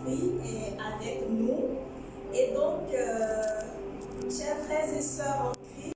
Saint-Esprit est avec nous. Et donc, chers frères et sœurs en Christ,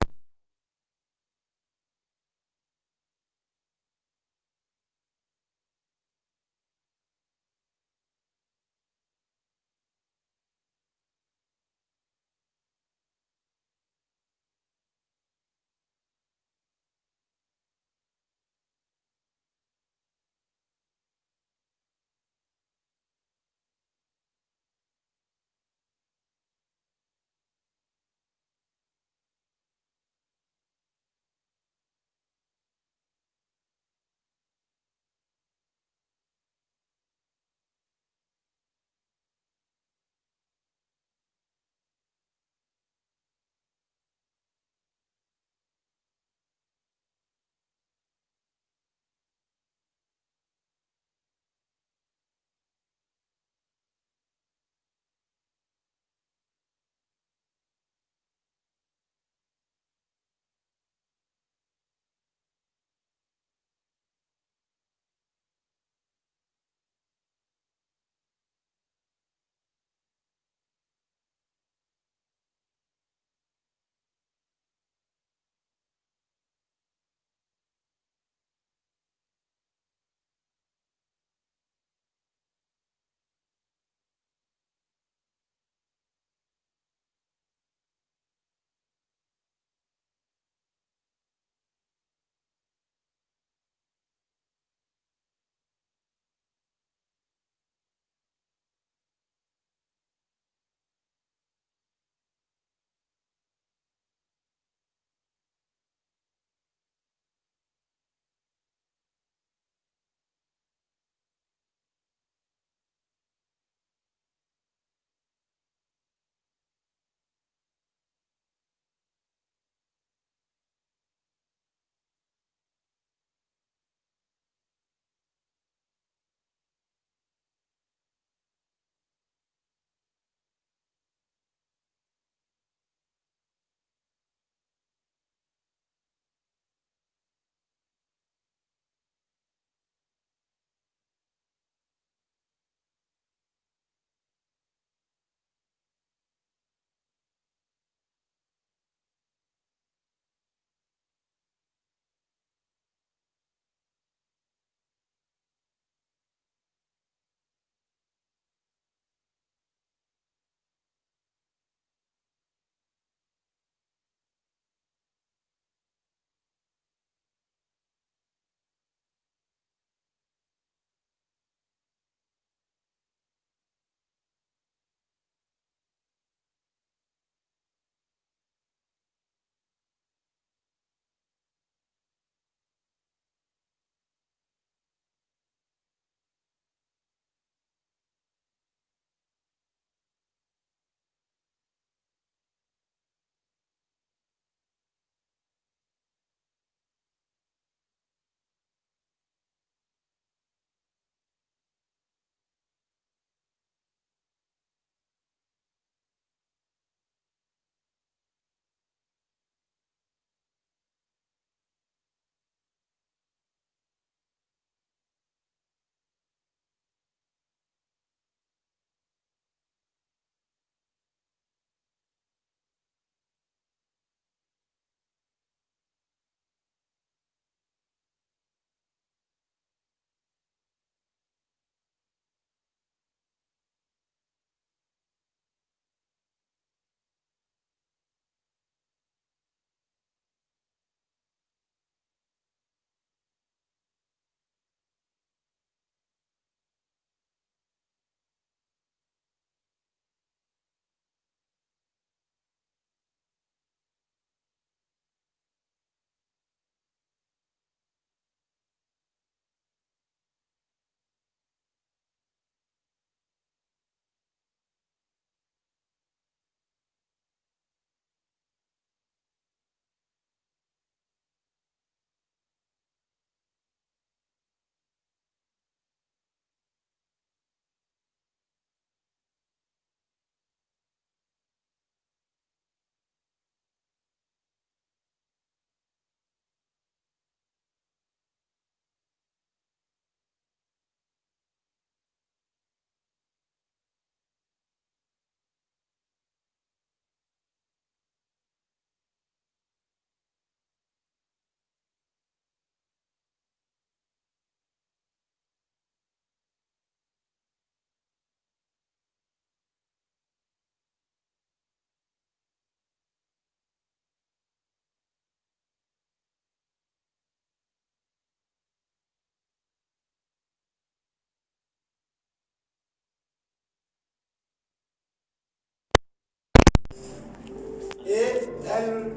elle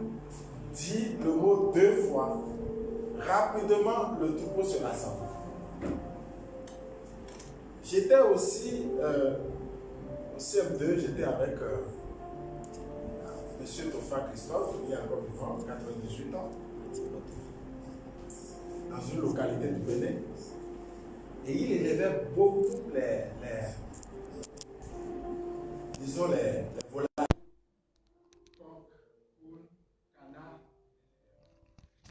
dit le mot 2 fois. Rapidement, le troupeau se rassemble. J'étais aussi au CM2, j'étais avec M. Topha Christophe, il est encore vivant, 98 ans, dans une localité du Bénin. Et il élevait beaucoup les volailles. Coq, poule, canard.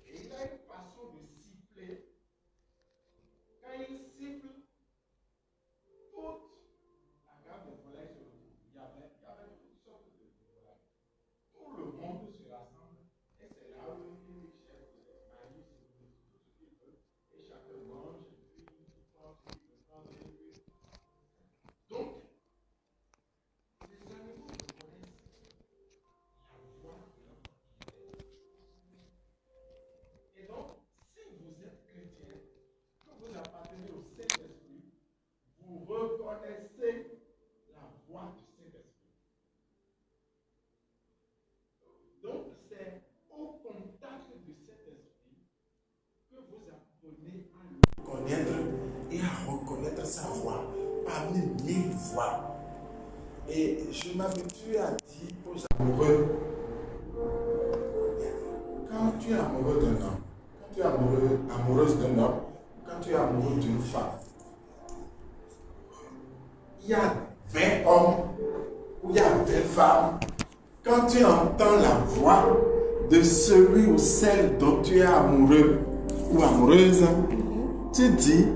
Et il a une façon de siffler. Quand il siffle, toute la gamme de volailles se retrouve. Il y avait toutes sortes de volailles. Tout le monde se rassemble et c'est là où les chefs de l'Espagne se mettent tout ce qu'ils veulent et chacun mange et puis il prend ce qu'il veut prendre et puis. Donc, les animaux reconnaissent la voix de leur propriétaire. Et donc, si vous êtes chrétien, que vous appartenez au Saint-Esprit, vous reconnaissez la voix du Saint-Esprit. Donc, c'est au contact du Saint-Esprit que vous apprenez à le connaître et à reconnaître sa voix parmi 1000 voix. Et je m'habitue à dire aux amoureux, quand tu es amoureux d'un homme, quand tu es amoureuse d'un homme, quand tu es amoureux d'une femme, il y a 20 hommes ou il y a 20 femmes. Quand tu entends la voix de celui ou celle dont tu es amoureux ou amoureuse, tu dis,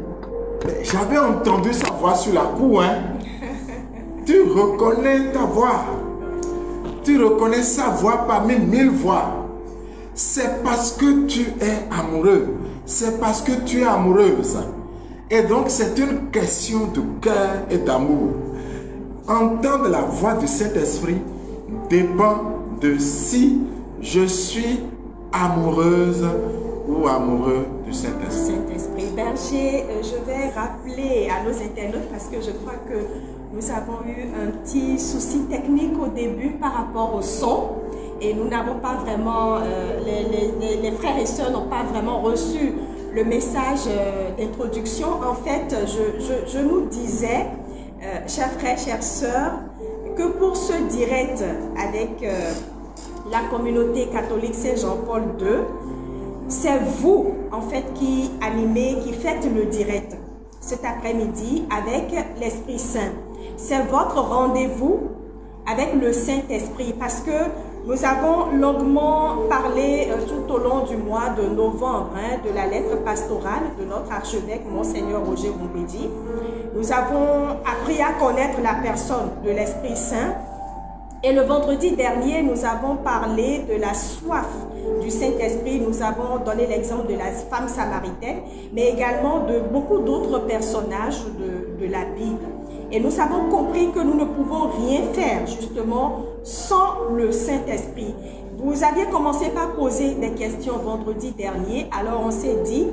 j'avais entendu sa voix sur la cour, hein. Tu reconnais ta voix. Tu reconnais sa voix parmi 1000 voix. C'est parce que tu es amoureux. C'est parce que tu es amoureuse. Et donc, c'est une question de cœur et d'amour. Entendre la voix du Saint-Esprit dépend de si je suis amoureuse ou amoureux du Saint-Esprit. Berger, je vais rappeler à nos internautes parce que je crois que nous avons eu un petit souci technique au début par rapport au son et nous n'avons pas vraiment, les frères et sœurs n'ont pas vraiment reçu le message d'introduction. En fait, je nous disais, chers frères, chères sœurs, que pour ce direct avec la communauté catholique Saint-Jean-Paul II, c'est vous, en fait, qui animez, qui faites le direct cet après-midi avec l'Esprit Saint. C'est votre rendez-vous avec le Saint-Esprit parce que nous avons longuement parlé tout au long du mois de novembre de la lettre pastorale de notre archevêque, Monseigneur Roger Mumbedi. Nous avons appris à connaître la personne de l'Esprit Saint. Et le vendredi dernier, nous avons parlé de la soif du Saint-Esprit. Nous avons donné l'exemple de la femme samaritaine, mais également de beaucoup d'autres personnages de la Bible. Et nous avons compris que nous ne pouvons rien faire justement sans le Saint-Esprit. Vous aviez commencé par poser des questions vendredi dernier, alors on s'est dit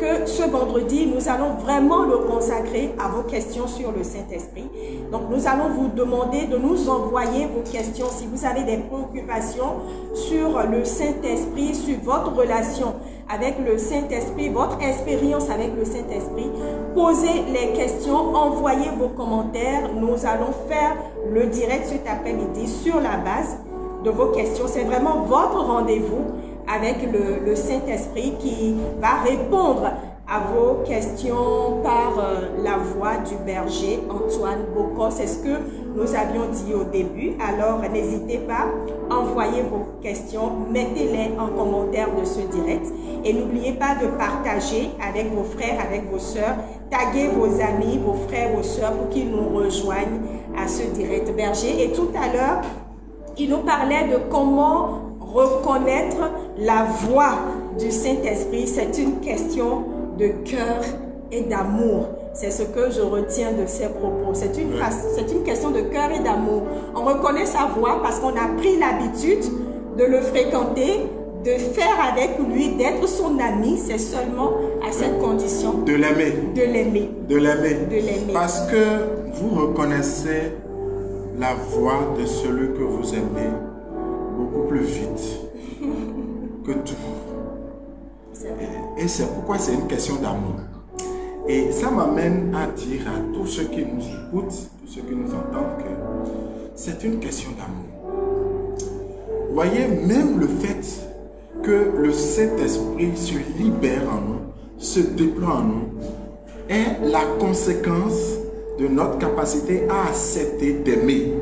que ce vendredi, nous allons vraiment le consacrer à vos questions sur le Saint-Esprit. Donc nous allons vous demander de nous envoyer vos questions si vous avez des préoccupations sur le Saint-Esprit, sur votre relation avec le Saint-Esprit, votre expérience avec le Saint-Esprit. Posez les questions, envoyez vos commentaires. Nous allons faire le direct cet après-midi sur la base de vos questions. C'est vraiment votre rendez-vous avec le Saint-Esprit qui va répondre à vos questions par la voix du berger Antoine Bocos. C'est ce que nous avions dit au début. Alors, n'hésitez pas, envoyez vos questions, mettez-les en commentaire de ce direct. Et n'oubliez pas de partager avec vos frères, avec vos sœurs. Taguez vos amis, vos frères, vos sœurs pour qu'ils nous rejoignent à ce direct berger. Et tout à l'heure, il nous parlait de comment reconnaître la voix du Saint-Esprit. C'est une question de cœur et d'amour. C'est ce que je retiens de ses propos. C'est une question de cœur et d'amour. On reconnaît sa voix parce qu'on a pris l'habitude de le fréquenter, de faire avec lui, d'être son ami. C'est seulement à cette condition. De l'aimer. De l'aimer. De l'aimer. De l'aimer. Parce que vous reconnaissez la voix de celui que vous aimez beaucoup plus vite que tout. Et c'est pourquoi c'est une question d'amour. Et ça m'amène à dire à tous ceux qui nous écoutent, tous ceux qui nous entendent, que c'est une question d'amour. Voyez, même le fait que le Saint-Esprit se libère en nous, se déploie en nous, est la conséquence de notre capacité à accepter d'aimer.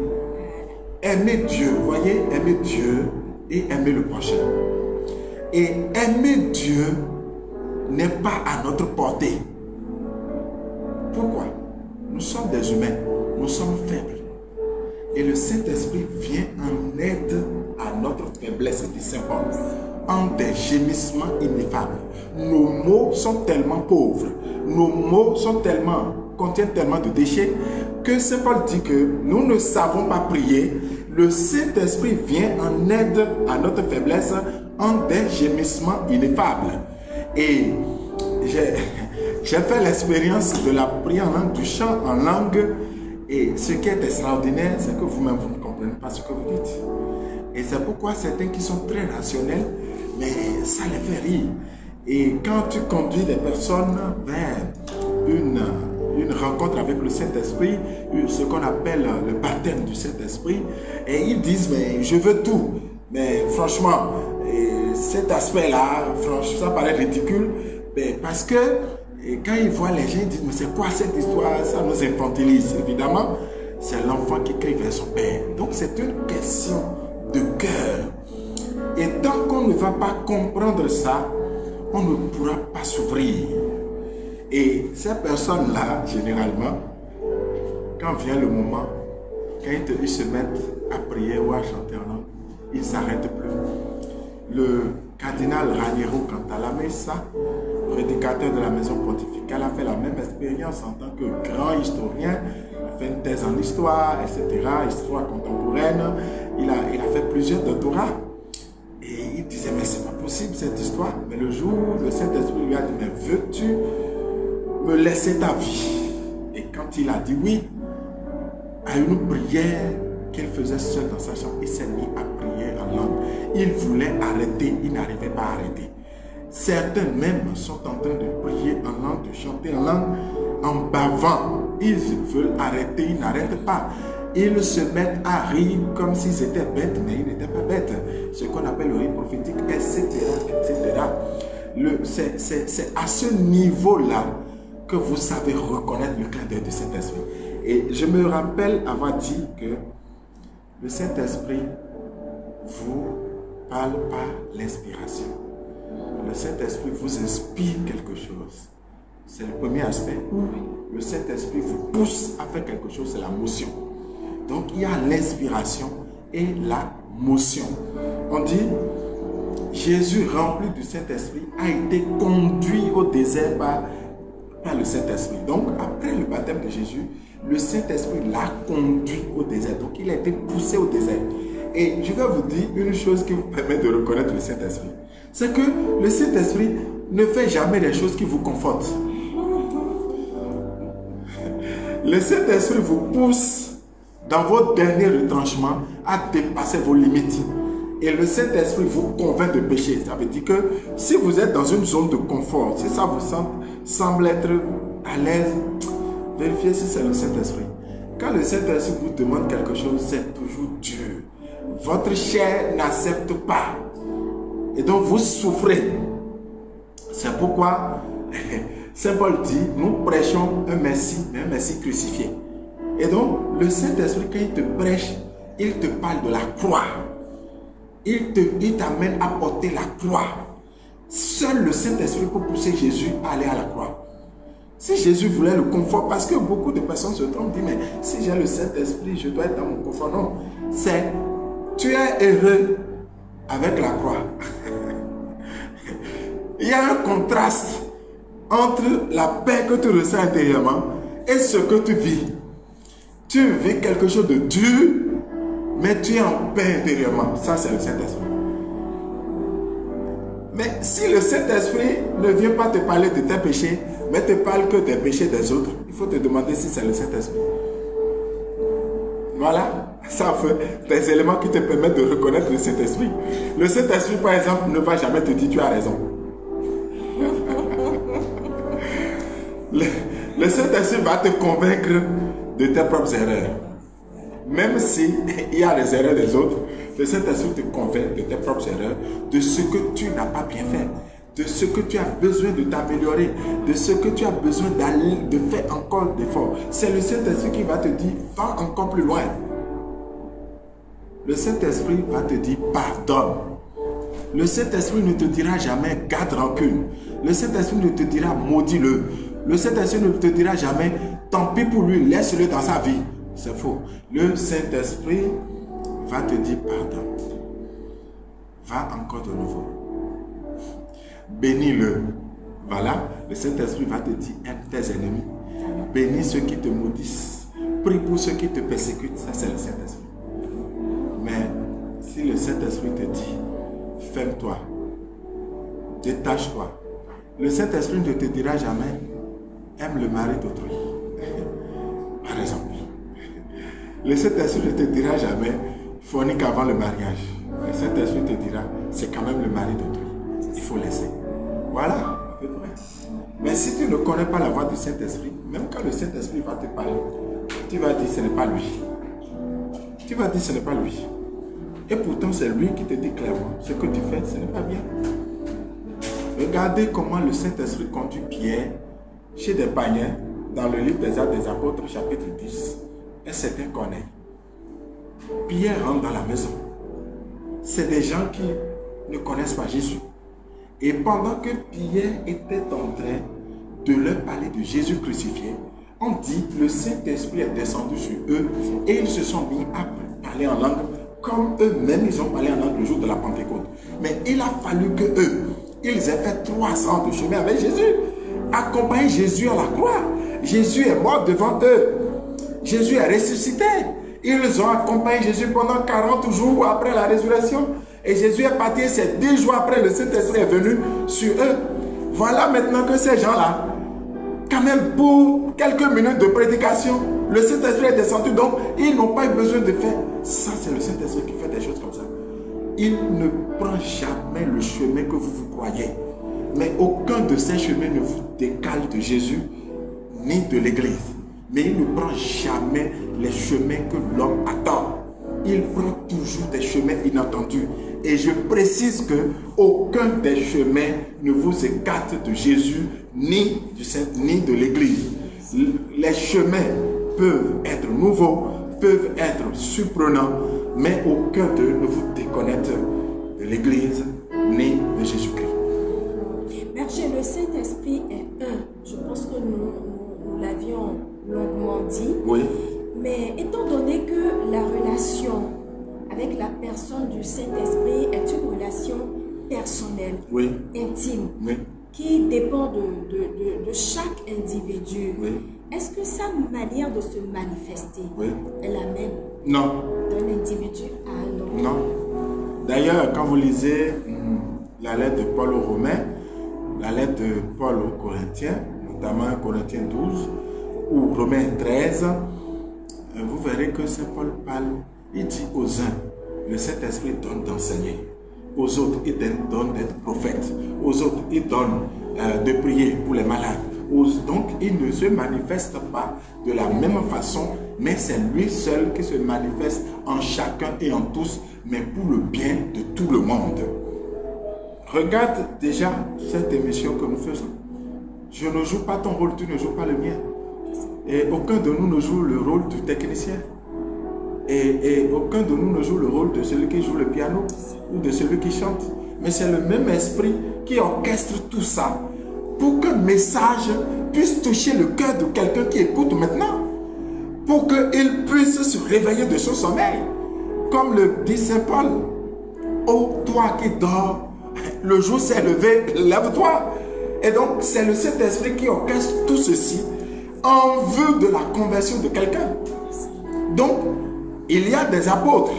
Aimer Dieu, voyez, aimer Dieu et aimer le prochain. Et aimer Dieu n'est pas à notre portée. Pourquoi? Nous sommes des humains, nous sommes faibles. Et le Saint-Esprit vient en aide à notre faiblesse, dit Saint Paul, en des gémissements ineffables. Nos mots sont tellement pauvres, nos mots contiennent tellement de déchets que Saint Paul dit que nous ne savons pas prier. Le Saint-Esprit vient en aide à notre faiblesse en des gémissements ineffables. Et j'ai fait l'expérience de la prière en langue, du chant en langue. Et ce qui est extraordinaire, c'est que vous-même, vous ne comprenez pas ce que vous dites. Et c'est pourquoi certains qui sont très rationnels, mais ça les fait rire. Et quand tu conduis des personnes vers une rencontre avec le Saint-Esprit, ce qu'on appelle le baptême du Saint-Esprit, et ils disent, mais je veux tout. Mais franchement, cet aspect-là, ça paraît ridicule, mais parce que quand ils voient les gens, ils disent, mais c'est quoi cette histoire? Ça nous infantilise. Évidemment, c'est l'enfant qui crie vers son père. Donc c'est une question de cœur. Et tant qu'on ne va pas comprendre ça, on ne pourra pas s'ouvrir. Et ces personnes-là, généralement, quand vient le moment, quand ils se mettent à prier ou à chanter en langue, ils ne s'arrêtent plus. Le cardinal Raniero Cantalamessa, prédicateur de la maison pontificale, a fait la même expérience en tant que grand historien. Il a fait une thèse en histoire, etc., histoire contemporaine. Il a fait plusieurs doctorats. Et il disait, mais c'est pas possible cette histoire. Mais le jour où le Saint-Esprit lui a dit, mais veux-tu me laisser ta vie? Et quand il a dit oui, à une prière qu'il faisait seul dans sa chambre, il s'est mis à prier en langue. Il voulait arrêter, il n'arrivait pas à arrêter. Certains même sont en train de prier en langue, de chanter en langue, en bavant. Ils veulent arrêter, ils n'arrêtent pas. Ils se mettent à rire comme s'ils étaient bêtes, mais ils n'étaient pas bêtes. Ce qu'on appelle le rire prophétique, etc., etc. C'est à ce niveau-là que vous savez reconnaître le clin d'œil du Saint-Esprit. Et je me rappelle avoir dit que le Saint-Esprit vous parle par l'inspiration. Le Saint-Esprit vous inspire quelque chose. C'est le premier aspect. Le Saint-Esprit vous pousse à faire quelque chose, c'est la motion. Donc il y a l'inspiration et la motion. On dit, Jésus rempli du Saint-Esprit a été conduit au désert par le Saint-Esprit. Donc après le baptême de Jésus, le Saint-Esprit l'a conduit au désert. Donc il a été poussé au désert. Et je vais vous dire une chose qui vous permet de reconnaître le Saint-Esprit. C'est que le Saint-Esprit ne fait jamais des choses qui vous confortent. Le Saint-Esprit vous pousse dans votre dernier retranchement à dépasser vos limites. Et le Saint-Esprit vous convainc de pécher. Ça veut dire que si vous êtes dans une zone de confort, si ça vous semble être à l'aise, vérifiez si c'est le Saint-Esprit. Quand le Saint-Esprit vous demande quelque chose, c'est toujours dur. Votre chair n'accepte pas. Et donc vous souffrez. C'est pourquoi Saint Paul dit, nous prêchons un Messie, mais un Messie crucifié. Et donc le Saint-Esprit, quand il te prêche, il te parle de la croix. Il t'amène à porter la croix. Seul le Saint-Esprit peut pousser Jésus à aller à la croix. Si Jésus voulait le confort, parce que beaucoup de personnes se trompent, disent, mais si j'ai le Saint-Esprit, je dois être dans mon confort. Non, c'est, tu es heureux avec la croix. Il y a un contraste entre la paix que tu ressens intérieurement et ce que tu vis. Tu vis quelque chose de dur, mais tu es en paix intérieurement. Ça, c'est le Saint-Esprit. Mais si le Saint-Esprit ne vient pas te parler de tes péchés, mais te parle que des péchés des autres, il faut te demander si c'est le Saint-Esprit. Voilà. Ça fait des éléments qui te permettent de reconnaître le Saint-Esprit. Le Saint-Esprit, par exemple, ne va jamais te dire tu as raison. Le Saint-Esprit va te convaincre de tes propres erreurs. Même s'il y a les erreurs des autres, le Saint-Esprit te convainc de tes propres erreurs, de ce que tu n'as pas bien fait, de ce que tu as besoin de t'améliorer, de ce que tu as besoin de faire encore d'efforts. C'est le Saint-Esprit qui va te dire, va encore plus loin. Le Saint-Esprit va te dire, pardonne. Le Saint-Esprit ne te dira jamais, garde rancune. Le Saint-Esprit ne te dira, maudis-le. Le Saint-Esprit ne te dira jamais, tant pis pour lui, laisse-le dans sa vie. C'est faux. Le Saint-Esprit va te dire, pardon. Va encore de nouveau. Bénis-le. Voilà, le Saint-Esprit va te dire, aime tes ennemis. Bénis ceux qui te maudissent. Prie pour ceux qui te persécutent. Ça, c'est le Saint-Esprit. Mais si le Saint-Esprit te dit, ferme-toi, détache-toi, le Saint-Esprit ne te dira jamais, aime le mari d'autrui. Par exemple. Le Saint-Esprit ne te dira jamais, fornique avant le mariage. Le Saint-Esprit te dira, c'est quand même le mari d'autrui. Il faut laisser. Voilà, à peu près. Mais si tu ne connais pas la voix du Saint-Esprit, même quand le Saint-Esprit va te parler, tu vas dire, ce n'est pas lui. Tu vas dire, ce n'est pas lui. Et pourtant, c'est lui qui te dit clairement, ce que tu fais, ce n'est pas bien. Regardez comment le Saint-Esprit conduit Pierre chez des païens dans le livre des Actes des Apôtres, chapitre 10. Un certain Corneille. Pierre rentre dans la maison. C'est des gens qui ne connaissent pas Jésus. Et pendant que Pierre était en train de leur parler de Jésus crucifié, on dit le Saint-Esprit est descendu sur eux et ils se sont mis à parler en langue comme eux-mêmes ils ont parlé en langue le jour de la Pentecôte. Mais il a fallu que eux, ils aient fait 3 ans de chemin avec Jésus, accompagner Jésus à la croix. Jésus est mort devant eux. Jésus est ressuscité. Ils ont accompagné Jésus pendant 40 jours après la résurrection. Et Jésus est parti, c'est 10 jours après, le Saint-Esprit est venu sur eux. Voilà maintenant que ces gens-là, quand même pour quelques minutes de prédication, le Saint-Esprit est descendu. Donc, ils n'ont pas eu besoin de faire. Ça, c'est le Saint-Esprit qui fait des choses comme ça. Il ne prend jamais le chemin que vous croyez. Mais aucun de ces chemins ne vous décale de Jésus, ni de l'Église. Mais il ne prend jamais les chemins que l'homme attend. Il prend toujours des chemins inattendus. Et je précise que aucun des chemins ne vous écarte de Jésus, ni de l'Église. Les chemins peuvent être nouveaux, peuvent être surprenants, mais aucun d'eux ne vous déconnecte de l'Église, ni de Jésus-Christ. Berger, le Saint-Esprit est un. Je pense que nous l'avions longuement dit. Oui. Mais étant donné que la relation avec la personne du Saint-Esprit est une relation personnelle, oui, intime, oui, qui dépend de chaque individu, oui, est-ce que sa manière de se manifester oui, est la même non, d'un individu à un autre? Non. D'ailleurs, quand vous lisez la lettre de Paul aux Romains, la lettre de Paul aux Corinthiens, notamment Corinthiens 12 ou Romains 13, vous verrez que Saint Paul parle, il dit aux uns, le Saint-Esprit donne d'enseigner, aux autres, il donne d'être prophète, aux autres, il donne de prier pour les malades. Donc, il ne se manifeste pas de la même façon, mais c'est lui seul qui se manifeste en chacun et en tous, mais pour le bien de tout le monde. Regarde déjà cette émission que nous faisons. Je ne joue pas ton rôle, tu ne joues pas le mien. Et aucun de nous ne joue le rôle du technicien. Et aucun de nous ne joue le rôle de celui qui joue le piano ou de celui qui chante. Mais c'est le même esprit qui orchestre tout ça pour qu'un message puisse toucher le cœur de quelqu'un qui écoute maintenant. Pour qu'il puisse se réveiller de son sommeil. Comme le dit Saint Paul. Oh, toi qui dors, le jour s'est levé, lève-toi. Et donc, c'est le Saint-Esprit qui orchestre tout ceci en vue de la conversion de quelqu'un. Donc, il y a des apôtres,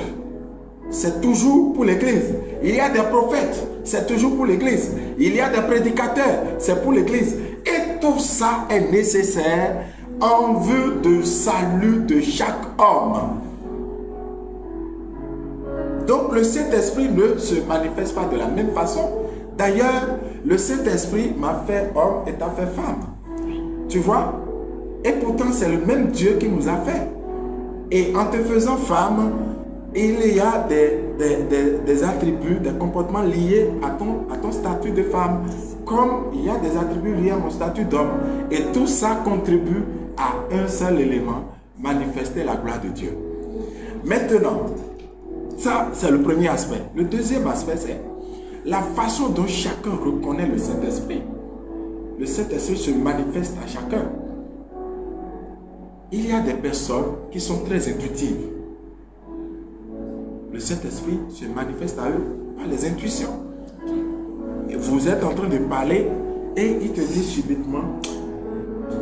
c'est toujours pour l'Église. Il y a des prophètes, c'est toujours pour l'Église. Il y a des prédicateurs, c'est pour l'Église. Et tout ça est nécessaire en vue du salut de chaque homme. Donc le Saint-Esprit ne se manifeste pas de la même façon. D'ailleurs, le Saint-Esprit m'a fait homme et t'a fait femme. Tu vois? Et pourtant, c'est le même Dieu qui nous a fait. Et en te faisant femme, il y a des attributs, des comportements liés à ton statut de femme, comme il y a des attributs liés à mon statut d'homme. Et tout ça contribue à un seul élément, manifester la gloire de Dieu. Maintenant, ça c'est le premier aspect. Le deuxième aspect, c'est la façon dont chacun reconnaît le Saint-Esprit. Le Saint-Esprit se manifeste à chacun. Il y a des personnes qui sont très intuitives. Le Saint-Esprit se manifeste à eux par les intuitions. Et vous êtes en train de parler et il te dit subitement,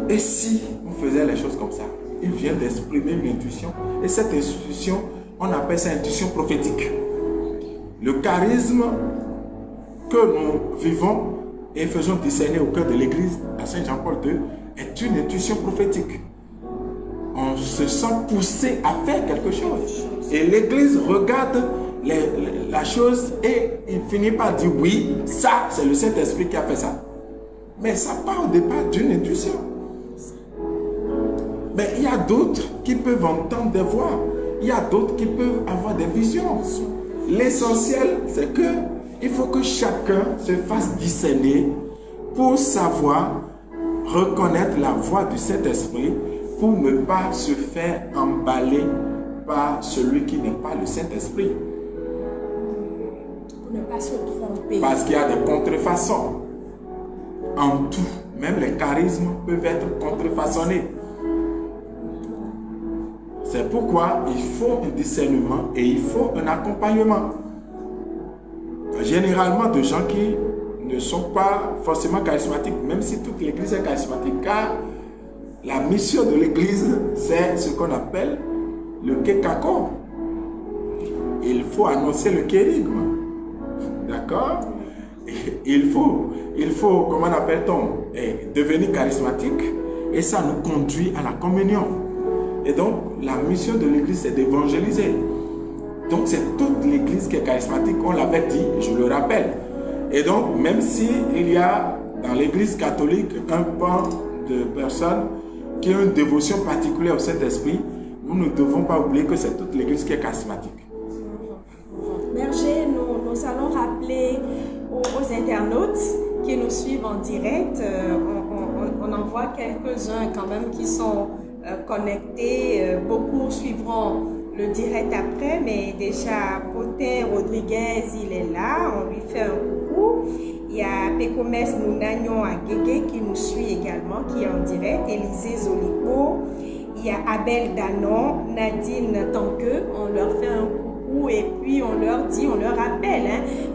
et si on faisait les choses comme ça? Il vient d'exprimer une intuition. Et cette intuition, on appelle ça intuition prophétique. Le charisme que nous vivons et faisons discerner au cœur de l'Église à Saint-Jean-Paul II est une intuition prophétique. On se sent poussé à faire quelque chose. Et l'Église regarde la chose et il finit par dire oui, ça c'est le Saint-Esprit qui a fait ça. Mais ça part au départ d'une intuition. Mais il y a d'autres qui peuvent entendre des voix. Il y a d'autres qui peuvent avoir des visions. L'essentiel, c'est que il faut que chacun se fasse discerner pour savoir reconnaître la voix du Saint-Esprit pour ne pas se faire emballer par celui qui n'est pas le Saint-Esprit. Pour ne pas se tromper. Parce qu'il y a des contrefaçons. En tout, même les charismes peuvent être contrefaçonnés. C'est pourquoi il faut un discernement et il faut un accompagnement. Généralement, de gens qui ne sont pas forcément charismatiques, même si toute l'Église est charismatique, car la mission de l'Église, c'est ce qu'on appelle le kekako. Il faut annoncer le kérigme. D'accord? Il faut, comment appelle-t-on, devenir charismatique et ça nous conduit à la communion. Et donc, la mission de l'Église, c'est d'évangéliser. Donc, c'est toute l'Église qui est charismatique, on l'avait dit, je le rappelle. Et donc, même s'il y a dans l'Église catholique un pan de personnes qui ont une dévotion particulière au Saint-Esprit, nous ne devons pas oublier que c'est toute l'Église qui est charismatique. Berger, nous allons rappeler aux internautes qui nous suivent en direct, on en voit quelques-uns quand même qui sont connectés, beaucoup suivront le direct après, mais déjà Potin Rodriguez, il est là, on lui fait un coucou. Il y a Pekomes Mounagnon à Guégué qui nous suit également, qui est en direct, Élisée Zolico, il y a Abel Danon, Nadine Tanqueux, on leur fait un coucou et puis on leur dit, on leur rappelle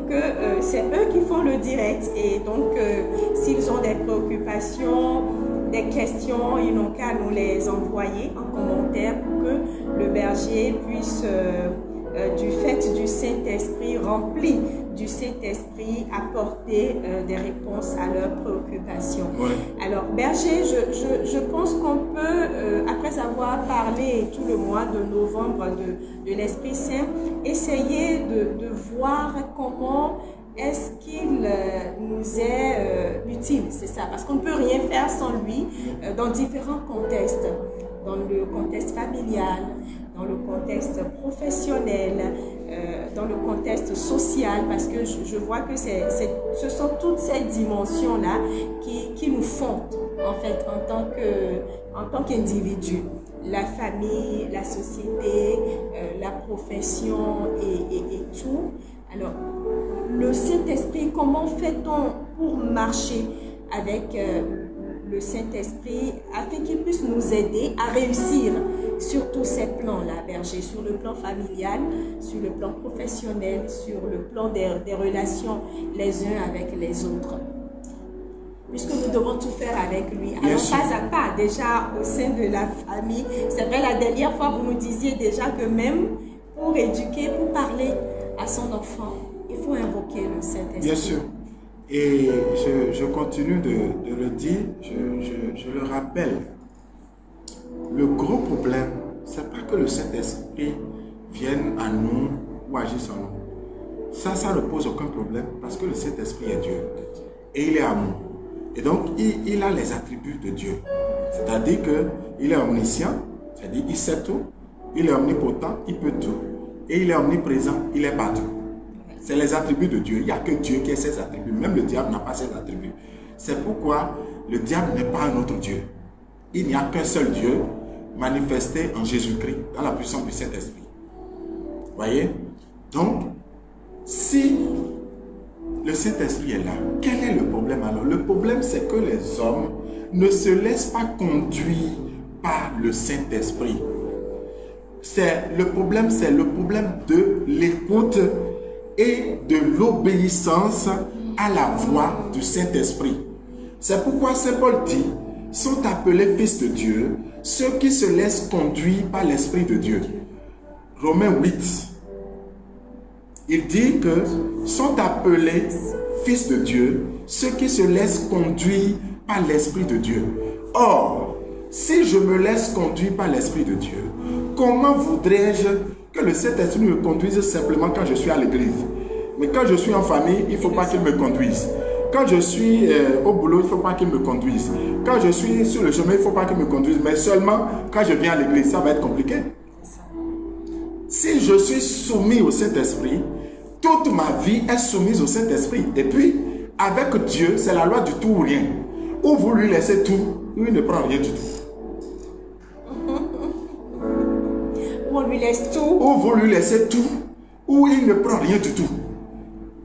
que c'est eux qui font le direct et donc s'ils ont des préoccupations, des questions, ils n'ont qu'à nous les envoyer en commentaire pour que le berger puisse, du fait du Saint-Esprit, rempli du Saint-Esprit, apporter des réponses à leurs préoccupations. Ouais. Alors, berger, je pense qu'on peut, après avoir parlé tout le mois de novembre de l'Esprit Saint, essayer de voir comment est-ce qu'il nous est utile, c'est ça, parce qu'on ne peut rien faire sans lui dans différents contextes, dans le contexte familial, dans le contexte professionnel, dans le contexte social, parce que je vois que ce sont toutes ces dimensions-là qui nous fondent, en fait, en tant qu'individu. La famille, la société, la profession et tout. Alors, le Saint-Esprit, comment fait-on pour marcher avec le Saint-Esprit afin qu'il puisse nous aider à réussir sur tous ces plans-là, berger, sur le plan familial, sur le plan professionnel, sur le plan des relations les uns avec les autres. Puisque nous devons tout faire avec lui. Alors, pas à pas, déjà au sein de la famille. C'est vrai, la dernière fois, vous nous disiez déjà que même pour éduquer, pour parler à son enfant, il faut invoquer le Saint-Esprit. Bien sûr. Et je continue de le dire, je le rappelle. Le gros problème, ce n'est pas que le Saint-Esprit vienne à nous ou agisse en nous. Ça ne pose aucun problème parce que le Saint-Esprit est Dieu. Et il est amour. Et donc, il a les attributs de Dieu. C'est-à-dire qu'il est omniscient, c'est-à-dire il sait tout. Il est omnipotent, il peut tout. Et il est omniprésent, il est partout. C'est les attributs de Dieu. Il n'y a que Dieu qui a ses attributs. Même le diable n'a pas ses attributs. C'est pourquoi le diable n'est pas un autre Dieu. Il n'y a qu'un seul Dieu manifesté en Jésus-Christ, dans la puissance du Saint-Esprit. Voyez? Donc, si le Saint-Esprit est là, quel est le problème alors? Le problème, c'est que les hommes ne se laissent pas conduire par le Saint-Esprit. Le problème de l'écoute et de l'obéissance à la voix du Saint-Esprit. C'est pourquoi Saint Paul dit, sont appelés fils de Dieu, ceux qui se laissent conduire par l'Esprit de Dieu. Romains 8. Il dit que sont appelés fils de Dieu, ceux qui se laissent conduire par l'Esprit de Dieu. Or, si je me laisse conduire par l'Esprit de Dieu, comment voudrais-je que le Saint-Esprit me conduise simplement quand je suis à l'église? Mais quand je suis en famille, il ne faut pas qu'il me conduise. Quand je suis au boulot, il ne faut pas qu'il me conduise. Quand je suis sur le chemin, il ne faut pas qu'il me conduise. Mais seulement quand je viens à l'église, ça va être compliqué. Si je suis soumis au Saint-Esprit, toute ma vie est soumise au Saint-Esprit. Et puis, avec Dieu, c'est la loi du tout ou rien. Ou vous lui laissez tout, ou il ne prend rien du tout. Ou on lui laisse tout. Ou vous lui laissez tout, ou il ne prend rien du tout.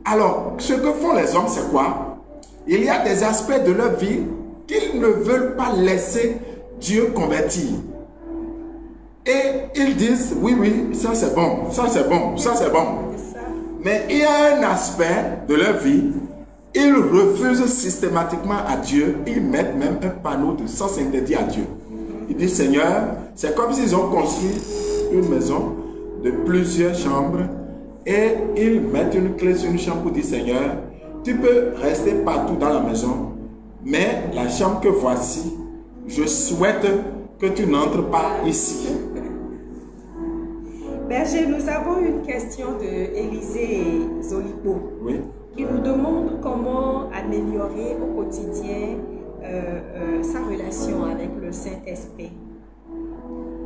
Alors, ce que font les hommes, c'est quoi? Il y a des aspects de leur vie qu'ils ne veulent pas laisser Dieu convertir. Et ils disent, oui, ça c'est bon, ça c'est bon, ça c'est bon. Mais il y a un aspect de leur vie, ils refusent systématiquement à Dieu. Ils mettent même un panneau de sens interdit à Dieu. Ils disent, Seigneur, c'est comme s'ils ont construit une maison de plusieurs chambres et ils mettent une clé sur une chambre pour dire, Seigneur, tu peux rester partout dans la maison, mais la chambre que voici, je souhaite que tu n'entres pas ici. Berger, nous avons une question de Élisée Zolipo, Oui. qui nous demande comment améliorer au quotidien sa relation avec le Saint-Esprit.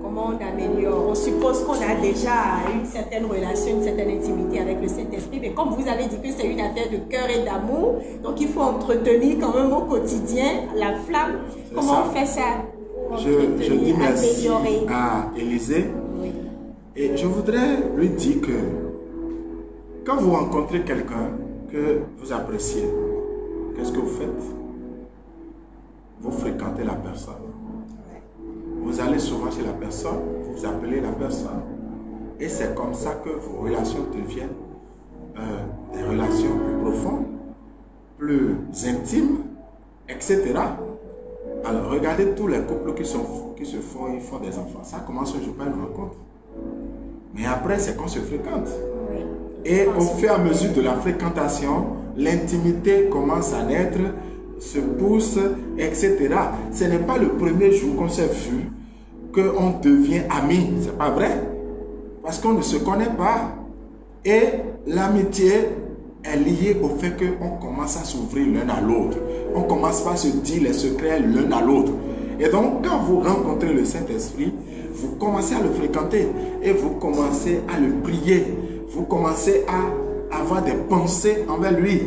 Comment on améliore? On suppose qu'on a déjà une certaine relation, une certaine intimité avec le Saint-Esprit, mais comme vous avez dit que c'est une affaire de cœur et d'amour, donc il faut entretenir quand même au quotidien la flamme. Comment on fait ça? Je dis merci améliorer. à Élisée. Oui. Et je voudrais lui dire que quand vous rencontrez quelqu'un que vous appréciez, qu'est-ce que vous faites? Vous fréquentez la personne. Vous allez souvent chez la personne, vous appelez la personne. Et c'est comme ça que vos relations deviennent des relations plus profondes, plus intimes, etc. Alors regardez tous les couples qui se font, ils font des enfants. Ça commence un jour par une rencontre. Mais après, c'est qu'on se fréquente. Et au fur et à mesure de la fréquentation, l'intimité commence à naître, se pousse, etc. Ce n'est pas le premier jour qu'on s'est vu qu'on devient amis. C'est pas vrai. Parce qu'on ne se connaît pas. Et l'amitié est liée au fait qu'on commence à s'ouvrir l'un à l'autre. On commence pas à se dire les secrets l'un à l'autre. Et donc, quand vous rencontrez le Saint-Esprit, vous commencez à le fréquenter et vous commencez à le prier. Vous commencez à avoir des pensées envers lui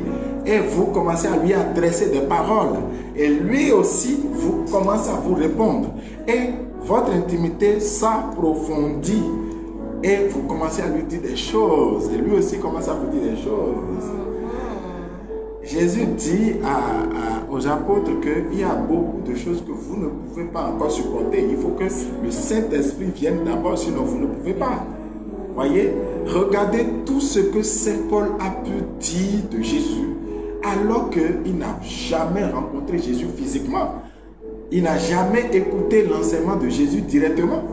et vous commencez à lui adresser des paroles. Et lui aussi, vous commencez à vous répondre. Et votre intimité s'approfondit. Et vous commencez à lui dire des choses. Et lui aussi commence à vous dire des choses. Jésus dit aux apôtres qu'il y a beaucoup de choses que vous ne pouvez pas encore supporter. Il faut que le Saint-Esprit vienne d'abord, sinon vous ne pouvez pas. Voyez, regardez tout ce que Saint Paul a pu dire de Jésus, alors qu'il n'a jamais rencontré Jésus physiquement. Il n'a jamais écouté l'enseignement de Jésus directement.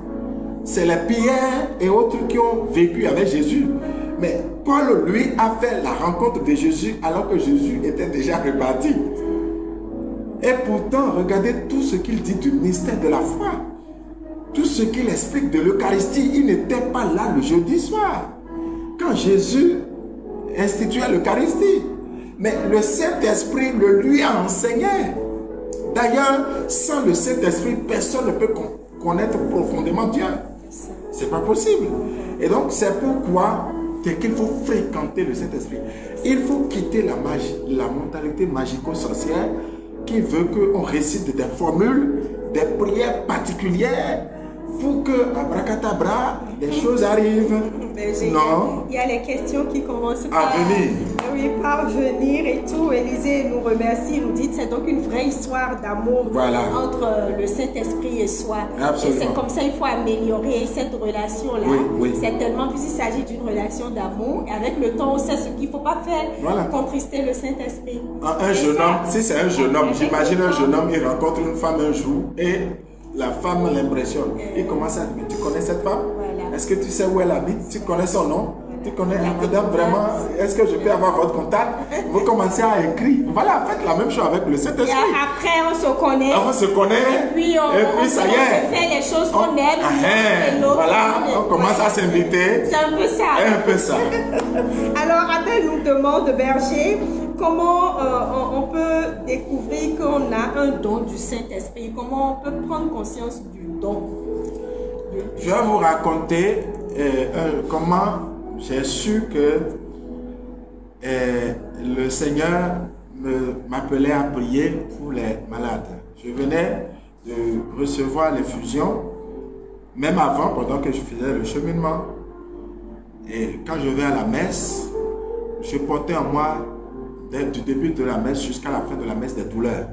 C'est les Pierre et autres qui ont vécu avec Jésus. Mais Paul, lui, a fait la rencontre de Jésus alors que Jésus était déjà reparti. Et pourtant, regardez tout ce qu'il dit du mystère de la foi. Tout ce qu'il explique de l'Eucharistie, il n'était pas là le jeudi soir. Quand Jésus instituait l'Eucharistie. Mais le Saint-Esprit le lui a enseigné. D'ailleurs, sans le Saint-Esprit, personne ne peut connaître profondément Dieu. C'est pas possible. Et donc, c'est pourquoi qu'il faut fréquenter le Saint-Esprit. Il faut quitter la magie, la mentalité magico-sorcière qui veut qu'on récite des formules, des prières particulières pour que, abracadabra, des choses arrivent. Non. Il y a les questions qui commencent par venir et tout. Élisée nous remercie, nous dit que c'est donc une vraie histoire d'amour entre le Saint-Esprit et soi. Absolument. Et c'est comme ça qu'il faut améliorer cette relation-là. Oui. C'est tellement plus il s'agit d'une relation d'amour. Et avec le temps, on sait ce qu'il ne faut pas faire pour contrister le Saint-Esprit. Un jeune homme, si c'est un jeune homme, j'imagine un jeune homme, il rencontre une femme un jour et la femme l'impressionne. Il commence à dire, mais tu connais cette femme? Est-ce que tu sais où elle habite? Tu connais son nom? Tu connais la madame vraiment? Est-ce que je peux avoir votre contact? Vous commencez à écrire. Voilà, faites la même chose avec le Saint-Esprit. Après, on se connaît. On se connaît. Et puis, ça y est. On fait les choses qu'on aime. Voilà, on commence à s'inviter. C'est un peu ça. Un peu ça. Alors, Abel nous demande, Berger, comment on peut découvrir qu'on a un don du Saint-Esprit? Comment on peut prendre conscience du don? Je vais vous raconter comment j'ai su que le Seigneur m'appelait à prier pour les malades. Je venais de recevoir l'effusion, même avant, pendant que je faisais le cheminement. Et quand je vais à la messe, je portais en moi, du début de la messe jusqu'à la fin de la messe, des douleurs.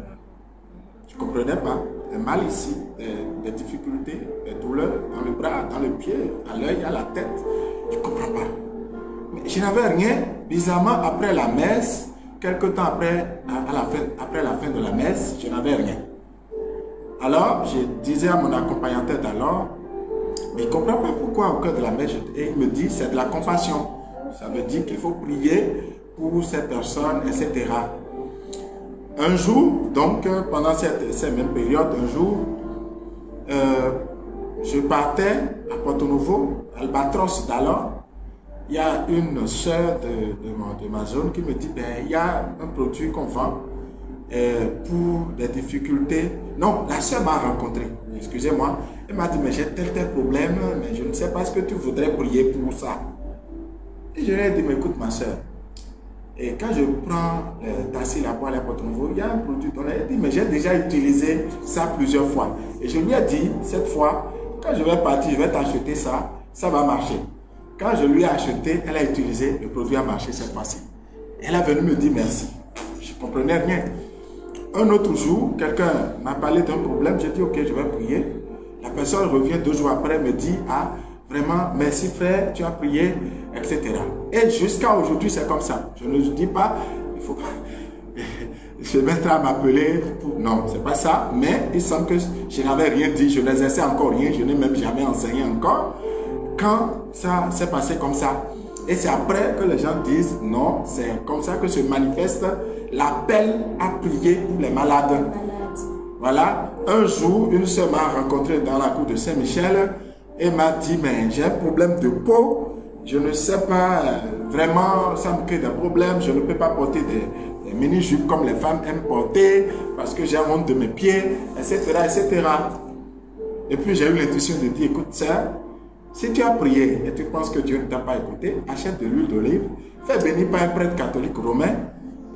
Je ne comprenais pas. Des mal ici, des difficultés, des douleurs dans le bras, dans le pied, à l'œil, à la tête. Je ne comprends pas. Mais je n'avais rien. Bizarrement, après la messe, quelque temps après, après la fin de la messe, je n'avais rien. Alors, je disais à mon accompagnateur d'alors, mais il ne comprend pas pourquoi au cœur de la messe. Et il me dit, c'est de la compassion. Ça veut dire qu'il faut prier pour cette personne, etc. Un jour, donc, pendant cette même période, un jour, je partais à Porto Novo, Albatros d'alors. Il y a une soeur de ma zone qui me dit, ben, il y a un produit qu'on vend pour des difficultés. Non, la soeur m'a rencontré, excusez-moi. Elle m'a dit, mais j'ai tel problème, mais je ne sais pas ce que tu voudrais prier pour ça. Et je lui ai dit, mais écoute ma soeur, et quand je prends le taxi là-bas à Porto Novo, il y a un produit dont elle dit, mais j'ai déjà utilisé ça plusieurs fois. Et je lui ai dit, cette fois, quand je vais partir, je vais t'acheter ça, ça va marcher. Quand je lui ai acheté, elle a utilisé, le produit a marché cette fois-ci. Elle est venue me dire merci. Je ne comprenais rien. Un autre jour, quelqu'un m'a parlé d'un problème, j'ai dit, ok, je vais prier. La personne revient 2 jours après, me dit, ah, vraiment, merci frère, tu as prié, etc. Et jusqu'à aujourd'hui, c'est comme ça. Je ne dis pas, il faut pas se mettre à m'appeler. Non, c'est pas ça. Mais il semble que je n'avais rien dit, je n'exerçais encore rien, je n'ai même jamais enseigné encore. Quand ça s'est passé comme ça, et c'est après que les gens disent, non, c'est comme ça que se manifeste l'appel à prier pour les malades. Voilà, un jour, une soeur m'a rencontré dans la cour de Saint-Michel et m'a dit, mais j'ai un problème de peau, je ne sais pas, vraiment, ça me crée des problèmes, je ne peux pas porter des mini-jupes comme les femmes aiment porter, parce que j'ai honte de mes pieds, etc., etc. Et puis j'ai eu l'intuition de dire, écoute ça, si tu as prié et tu penses que Dieu ne t'a pas écouté, achète de l'huile d'olive, fais bénir par un prêtre catholique romain,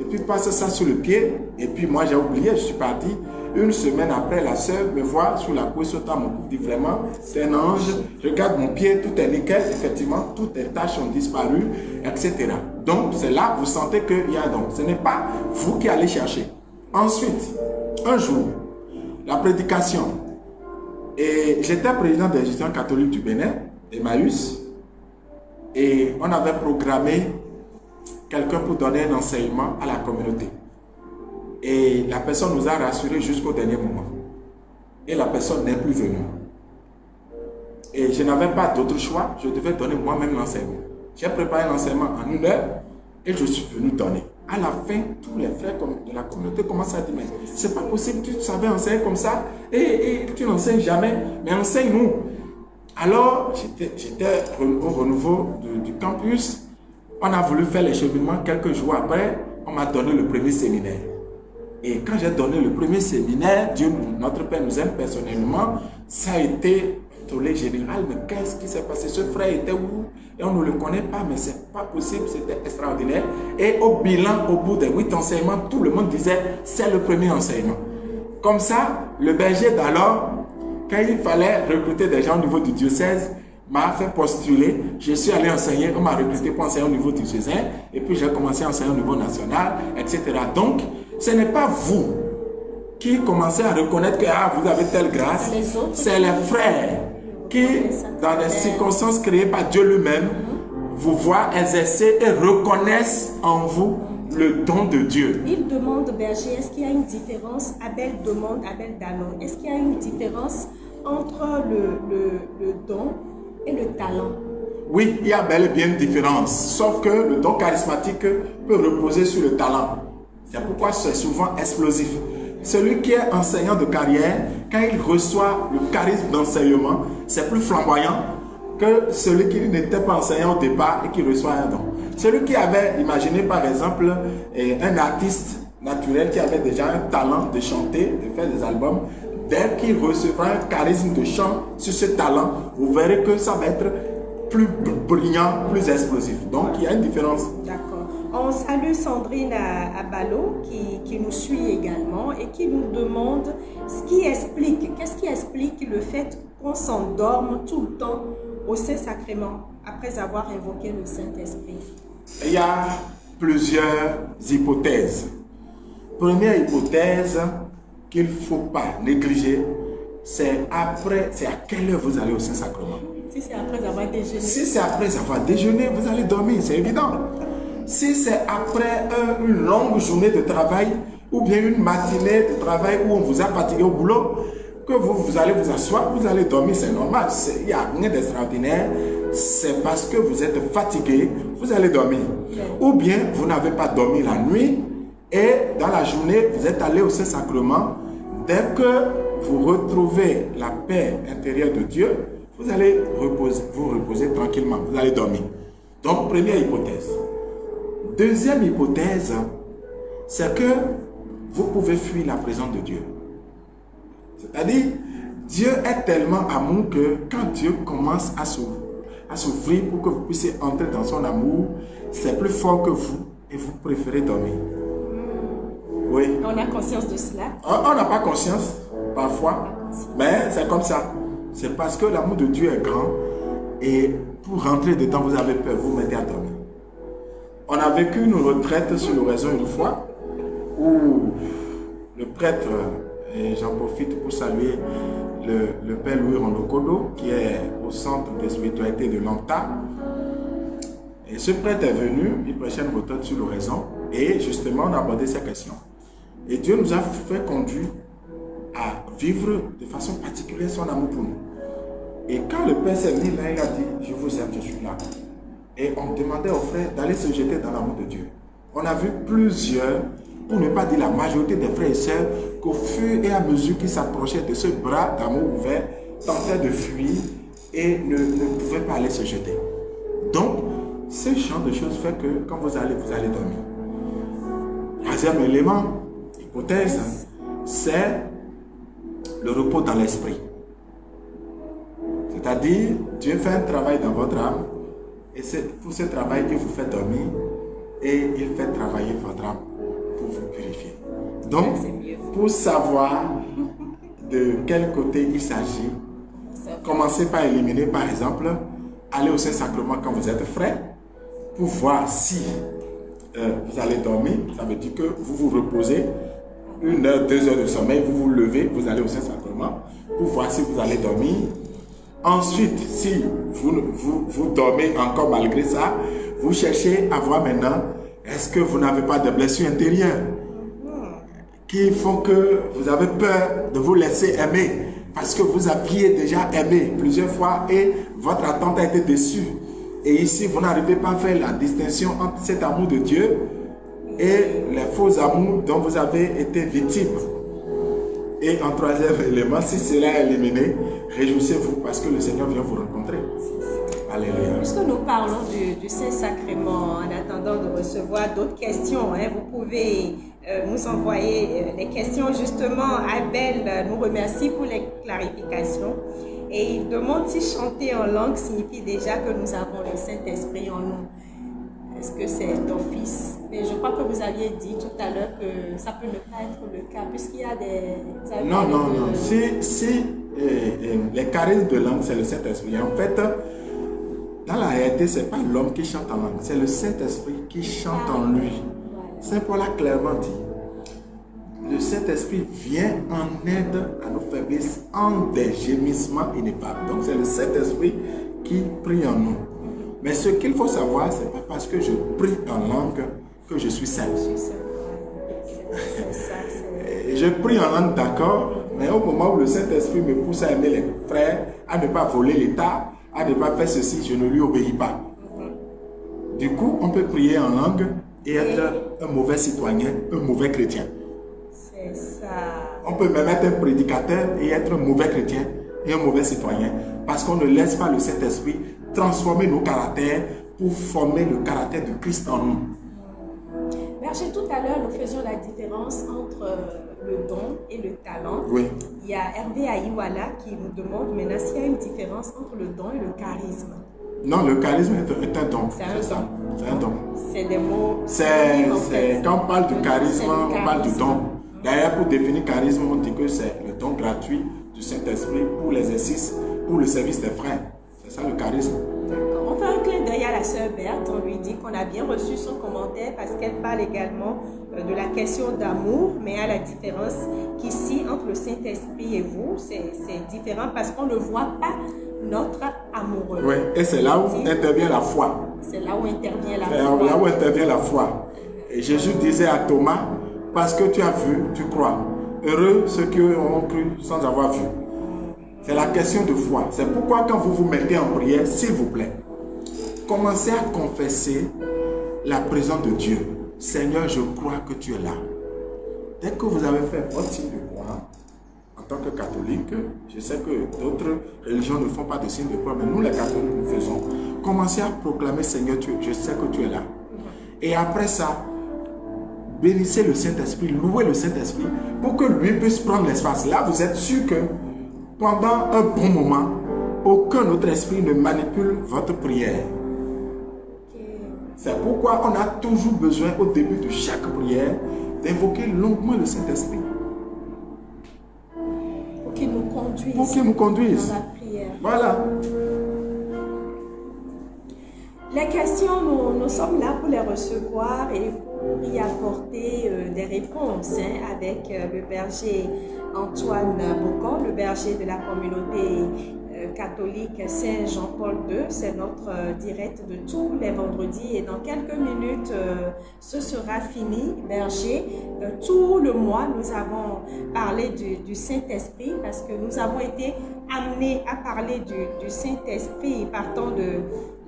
et puis passe ça sur le pied, et puis moi j'ai oublié, je suis parti. Une semaine après, la sœur me voit sur la couille, sautant mon cou, dit vraiment, c'est un ange, regarde mon pied, tout est nickel, effectivement, toutes les taches ont disparu, etc. Donc, c'est là, vous sentez qu'il y a un don. Ce n'est pas vous qui allez chercher. Ensuite, un jour, la prédication, et j'étais président des étudiants catholiques du Bénin, Emmaüs, et on avait programmé quelqu'un pour donner un enseignement à la communauté. Et la personne nous a rassurés jusqu'au dernier moment. Et la personne n'est plus venue. Et je n'avais pas d'autre choix, je devais donner moi-même l'enseignement. J'ai préparé l'enseignement en 1 heure et je suis venu donner. À la fin, tous les frères de la communauté commencent à dire, mais c'est pas possible, tu savais enseigner comme ça et tu n'enseignes jamais, mais enseigne-nous. Alors, j'étais au renouveau du campus. on a voulu faire les cheminements. Quelques jours après, on m'a donné le premier séminaire. Et quand j'ai donné le premier séminaire, Dieu, notre Père nous aime personnellement, ça a été tollé général. Mais qu'est-ce qui s'est passé? Ce frère était où? Et on ne le connaît pas, mais c'est pas possible, c'était extraordinaire. Et au bilan, au bout des 8 enseignements, tout le monde disait, c'est le premier enseignement. Comme ça, le berger d'alors, quand il fallait recruter des gens au niveau du diocèse, m'a fait postuler, je suis allé enseigner, on m'a recruté pour enseigner au niveau du diocèse, et puis j'ai commencé à enseigner au niveau national, etc. Donc, ce n'est pas vous qui commencez à reconnaître que vous avez telle grâce, c'est les frères qui, dans des circonstances créées par Dieu lui-même, vous voient exercer et reconnaissent en vous le don de Dieu. Il demande, berger, est-ce qu'il y a une différence? Abel demande, Abel Danon, est-ce qu'il y a une différence entre le don et le talent? Oui, il y a bel et bien une différence, sauf que le don charismatique peut reposer sur le talent. C'est pourquoi c'est souvent explosif. Celui qui est enseignant de carrière, quand il reçoit le charisme d'enseignement, c'est plus flamboyant que celui qui n'était pas enseignant au départ et qui reçoit un don. Celui qui avait, imaginé par exemple, un artiste naturel qui avait déjà un talent de chanter, de faire des albums, dès qu'il recevra un charisme de chant sur ce talent, vous verrez que ça va être plus brillant, plus explosif. Donc, il y a une différence. D'accord. On salue Sandrine Abalo qui nous suit également et qui nous demande qu'est-ce qui explique le fait qu'on s'endorme tout le temps au Saint-Sacrement après avoir invoqué le Saint-Esprit. Il y a plusieurs hypothèses. Première hypothèse qu'il ne faut pas négliger, c'est à quelle heure vous allez au Saint-Sacrement. Si c'est après avoir déjeuné. Si c'est après avoir déjeuné, vous allez dormir, c'est évident. Si c'est après une longue journée de travail ou bien une matinée de travail où on vous a fatigué au boulot, que vous allez vous asseoir, vous allez dormir, c'est normal. Il n'y a rien d'extraordinaire. C'est parce que vous êtes fatigué, vous allez dormir. Ou bien vous n'avez pas dormi la nuit et dans la journée, vous êtes allé au Saint-Sacrement. Dès que vous retrouvez la paix intérieure de Dieu, vous allez vous reposer tranquillement, vous allez dormir. Donc, première hypothèse. Deuxième hypothèse, c'est que vous pouvez fuir la présence de Dieu. C'est-à-dire, Dieu est tellement amour que quand Dieu commence à s'ouvrir pour que vous puissiez entrer dans son amour, c'est plus fort que vous et vous préférez dormir. Oui. On a conscience de cela? On n'a pas conscience, parfois, mais c'est comme ça. C'est parce que l'amour de Dieu est grand et pour rentrer dedans, vous avez peur, vous vous mettez à dormir. On a vécu une retraite sur l'horizon une fois où le prêtre, et j'en profite pour saluer le père Louis Rondokodo qui est au centre de spiritualité de l'Anta. Et ce prêtre est venu, il prêchait une retraite sur l'horizon et justement on a abordé ces questions. Et Dieu nous a fait conduire à vivre de façon particulière son amour pour nous. Et quand le Père s'est mis là, il a dit, je vous aime, je suis là. Et on demandait aux frères d'aller se jeter dans l'amour de Dieu. On a vu plusieurs, pour ne pas dire la majorité des frères et sœurs, qu'au fur et à mesure qu'ils s'approchaient de ce bras d'amour ouvert, tentaient de fuir et ne pouvaient pas aller se jeter. Donc, ce genre de choses fait que quand vous allez dormir. Troisième élément, hypothèse, c'est le repos dans l'esprit. C'est-à-dire, Dieu fait un travail dans votre âme et c'est pour ce travail qu'il vous fait dormir et il fait travailler votre âme pour vous purifier. Donc, pour savoir de quel côté il s'agit, commencez par éliminer, par exemple, aller au Saint-Sacrement quand vous êtes frais pour voir si vous allez dormir. Ça veut dire que vous vous reposez 1 heure, 2 heures de sommeil, vous vous levez, vous allez au Saint-Sacrement pour voir si vous allez dormir. Ensuite, si vous dormez encore malgré ça, vous cherchez à voir maintenant, est-ce que vous n'avez pas de blessures intérieures qui font que vous avez peur de vous laisser aimer parce que vous aviez déjà aimé plusieurs fois et votre attente a été déçue. Et ici, vous n'arrivez pas à faire la distinction entre cet amour de Dieu et les faux amours dont vous avez été victime. Et en troisième élément, si cela est éliminé, réjouissez-vous parce que le Seigneur vient vous rencontrer. Alléluia. Puisque nous parlons du Saint-Sacrement, en attendant de recevoir d'autres questions, vous pouvez nous envoyer des questions. Justement, Abel nous remercie pour les clarifications. Et il demande si chanter en langue signifie déjà que nous avons le Saint-Esprit en nous. Est-ce que c'est d'office? Mais je crois que vous aviez dit tout à l'heure que ça peut ne pas être le cas, puisqu'il y a des... Non. Si les charismes de langue, c'est le Saint-Esprit. En fait, dans la réalité, ce n'est pas l'homme qui chante en langue, c'est le Saint-Esprit qui chante en lui. Saint Paul a clairement dit, le Saint-Esprit vient en aide à nos faiblesses en des gémissements ineffables. Donc c'est le Saint-Esprit qui prie en nous. Mais ce qu'il faut savoir, ce n'est pas parce que je prie en langue que je suis saint. Je prie en langue, d'accord, mais au moment où le Saint-Esprit me pousse à aimer les frères, à ne pas voler l'État, à ne pas faire ceci, je ne lui obéis pas. Du coup, on peut prier en langue et être un mauvais citoyen, un mauvais chrétien. C'est ça. On peut même être un prédicateur et être un mauvais chrétien et un mauvais citoyen parce qu'on ne laisse pas le Saint-Esprit transformer nos caractères pour former le caractère de Christ en nous. Berger, tout à l'heure, nous faisions la différence entre le don et le talent. Oui. Il y a Hervé Aïwala qui nous demande maintenant s'il y a une différence entre le don et le charisme. Non, le charisme est un don. C'est un don. C'est un don. C'est des mots. Quand on parle du charisme, on parle du don. D'ailleurs, pour définir charisme, on dit que c'est le don gratuit du Saint-Esprit pour l'exercice, pour le service des frères. C'est ça le charisme. D'accord. On fait un clin d'œil à la sœur Berthe. On lui dit qu'on a bien reçu son commentaire parce qu'elle parle également de la question d'amour, mais à la différence qu'ici, entre le Saint-Esprit et vous, c'est différent parce qu'on ne voit pas notre amoureux. Oui, et c'est là où intervient la foi. C'est là où intervient la foi. C'est là où intervient la foi. Et Jésus disait à Thomas, parce que tu as vu, tu crois. Heureux ceux qui ont cru sans avoir vu. C'est la question de foi. C'est pourquoi quand vous vous mettez en prière, s'il vous plaît, commencez à confesser la présence de Dieu. Seigneur, je crois que tu es là. Dès que vous avez fait votre signe de croix, en tant que catholique, je sais que d'autres religions ne font pas de signe de croix, mais nous les catholiques nous faisons. Commencez à proclamer, Seigneur, je sais que tu es là. Et après ça, bénissez le Saint-Esprit, louez le Saint-Esprit pour que lui puisse prendre l'espace. Là, vous êtes sûr que pendant un bon moment, aucun autre esprit ne manipule votre prière. C'est pourquoi on a toujours besoin au début de chaque prière d'invoquer longuement le Saint-Esprit. Pour qu'il nous conduise. Pour qu'il nous conduise. Dans la prière. Voilà. Les questions, nous sommes là pour les recevoir et pour y apporter des réponses avec le berger Antoine Bocon, le berger de la communauté catholique Saint-Jean-Paul II. C'est notre direct de tous les vendredis et dans quelques minutes, ce sera fini. Berger, tout le mois, nous avons parlé du Saint-Esprit parce que nous avons été amenés à parler du Saint-Esprit partant de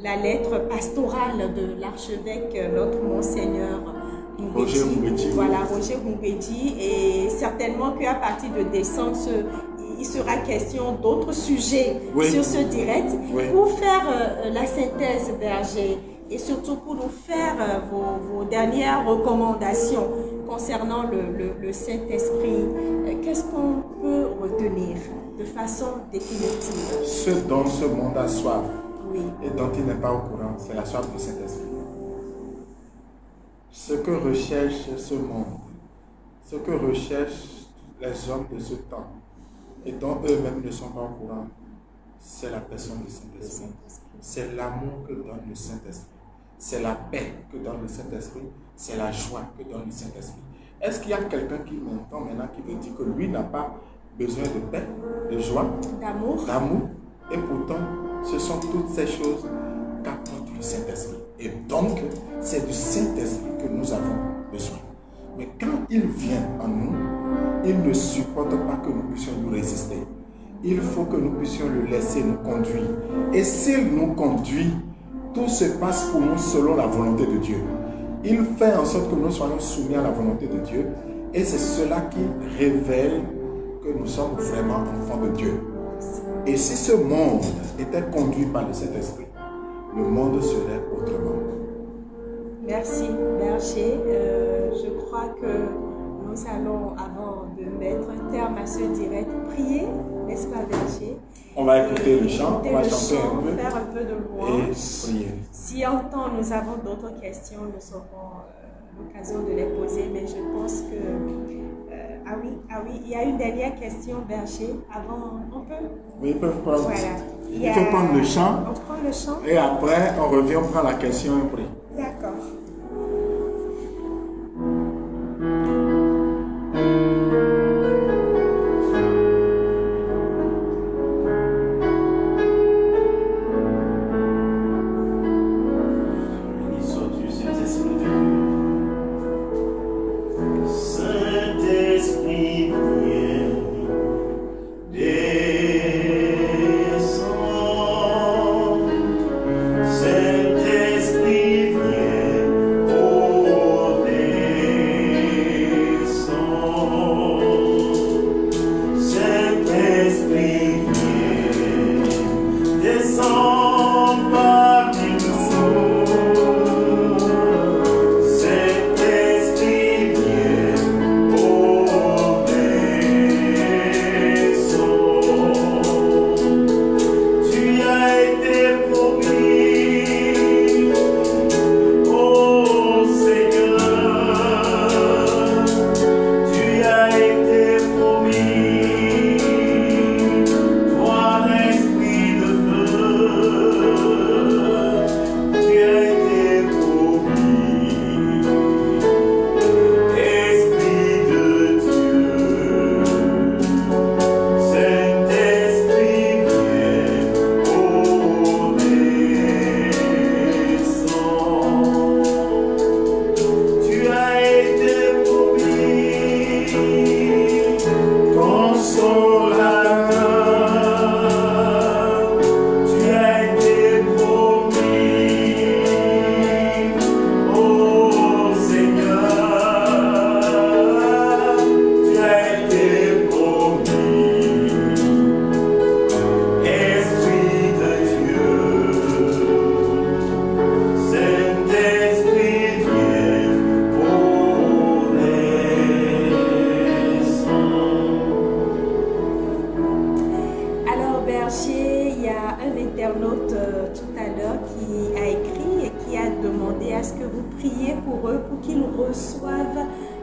la lettre pastorale de l'archevêque, notre Monseigneur Roger Moubedji. Voilà, Roger Moubedji. Et certainement qu'à partir de décembre, il sera question d'autres sujets sur ce direct pour faire la synthèse, Berger, et surtout pour nous faire vos dernières recommandations concernant le Saint-Esprit. Qu'est-ce qu'on peut retenir de façon définitive? Ce dont ce monde a soif et dont il n'est pas au courant, c'est la soif du Saint-Esprit. Ce que recherche ce monde, ce que recherchent les hommes de ce temps, et dont eux-mêmes ne sont pas au courant, c'est la personne du Saint-Esprit. C'est l'amour que donne le Saint-Esprit. C'est la paix que donne le Saint-Esprit. C'est la joie que donne le Saint-Esprit. Est-ce qu'il y a quelqu'un qui m'entend maintenant qui veut dire que lui n'a pas besoin de paix, de joie, d'amour? Et pourtant, ce sont toutes ces choses qu'apporte le Saint-Esprit. Et donc, c'est du Saint-Esprit que nous avons besoin. Mais quand il vient en nous, il ne supporte pas que nous puissions nous résister. Il faut que nous puissions le laisser nous conduire. Et s'il nous conduit, tout se passe pour nous selon la volonté de Dieu. Il fait en sorte que nous soyons soumis à la volonté de Dieu. Et c'est cela qui révèle que nous sommes vraiment enfants de Dieu. Et si ce monde était conduit par le Saint-Esprit, le monde serait autrement. Merci, Berger. Je crois que nous allons, avant de mettre un terme à ce direct, prier, n'est-ce pas, Berger? On va écouter le chant, on va chanter un peu, faire un peu de louange. et prier. Si en temps nous avons d'autres questions, nous aurons l'occasion de les poser, mais je pense que... ah oui, il y a une dernière question, Berger, avant, on peut? Oui, ils peuvent prendre. Voilà. Il faut prendre le chant. On prend le chant. Et après, on revient, on prend la question et on prie. D'accord.